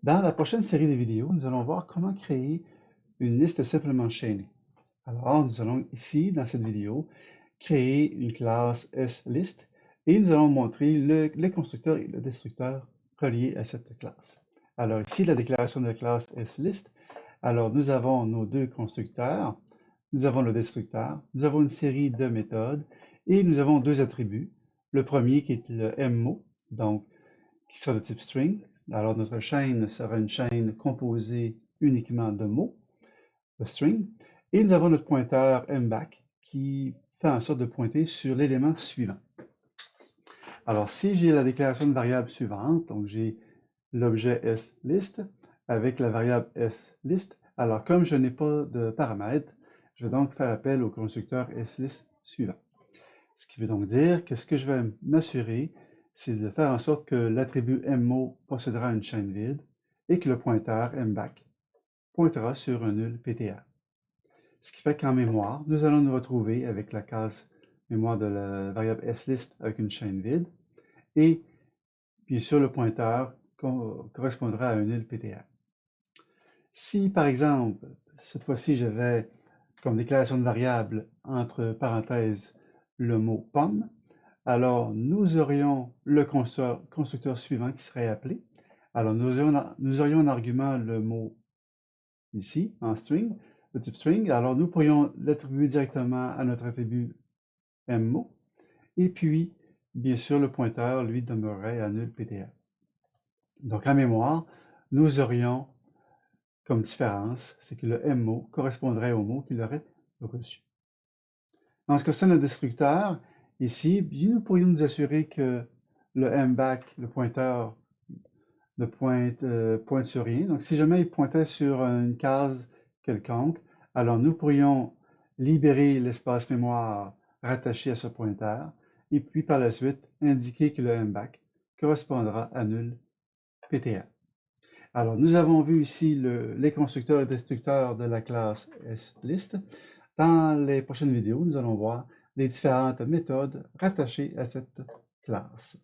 Dans la prochaine série de vidéos, nous allons voir comment créer une liste simplement chaînée. Alors, nous allons ici, dans cette vidéo, créer une classe sList et nous allons montrer le constructeur et le destructeur reliés à cette classe. Alors ici, la déclaration de la classe sList. Alors, nous avons nos deux constructeurs, nous avons le destructeur, nous avons une série de méthodes et nous avons deux attributs. Le premier qui est le mot, donc qui sera de type string. Alors, notre chaîne sera une chaîne composée uniquement de mots, de string. Et nous avons notre pointeur mback qui fait en sorte de pointer sur l'élément suivant. Alors, si j'ai la déclaration de variable suivante, donc j'ai l'objet sList avec la variable sList, alors comme je n'ai pas de paramètres, je vais donc faire appel au constructeur sList suivant. Ce qui veut donc dire que ce que je vais m'assurer, c'est de faire en sorte que l'attribut mot possédera une chaîne vide et que le pointeur mback pointera sur un nul ptr. Ce qui fait qu'en mémoire, nous allons nous retrouver avec la case mémoire de la variable sList avec une chaîne vide et bien sûr le pointeur correspondra à un nul ptr. Si par exemple, cette fois-ci j'avais comme déclaration de variable entre parenthèses le mot pomme, alors nous aurions le constructeur suivant qui serait appelé. Alors nous aurions en argument le mot ici, en string, le type string. Alors nous pourrions l'attribuer directement à notre attribut mot. Et puis, bien sûr, le pointeur, lui, demeurerait à nul ptr. Donc en mémoire, nous aurions comme différence, c'est que le mot correspondrait au mot qu'il aurait reçu. En ce qui concerne le destructeur, ici, nous pourrions nous assurer que le mback, le pointeur, ne pointe sur rien. Donc, si jamais il pointait sur une case quelconque, alors nous pourrions libérer l'espace mémoire rattaché à ce pointeur et puis par la suite indiquer que le mback correspondra à nul ptr. Alors, nous avons vu ici les constructeurs et destructeurs de la classe sList. Dans les prochaines vidéos, nous allons voir les différentes méthodes rattachées à cette classe.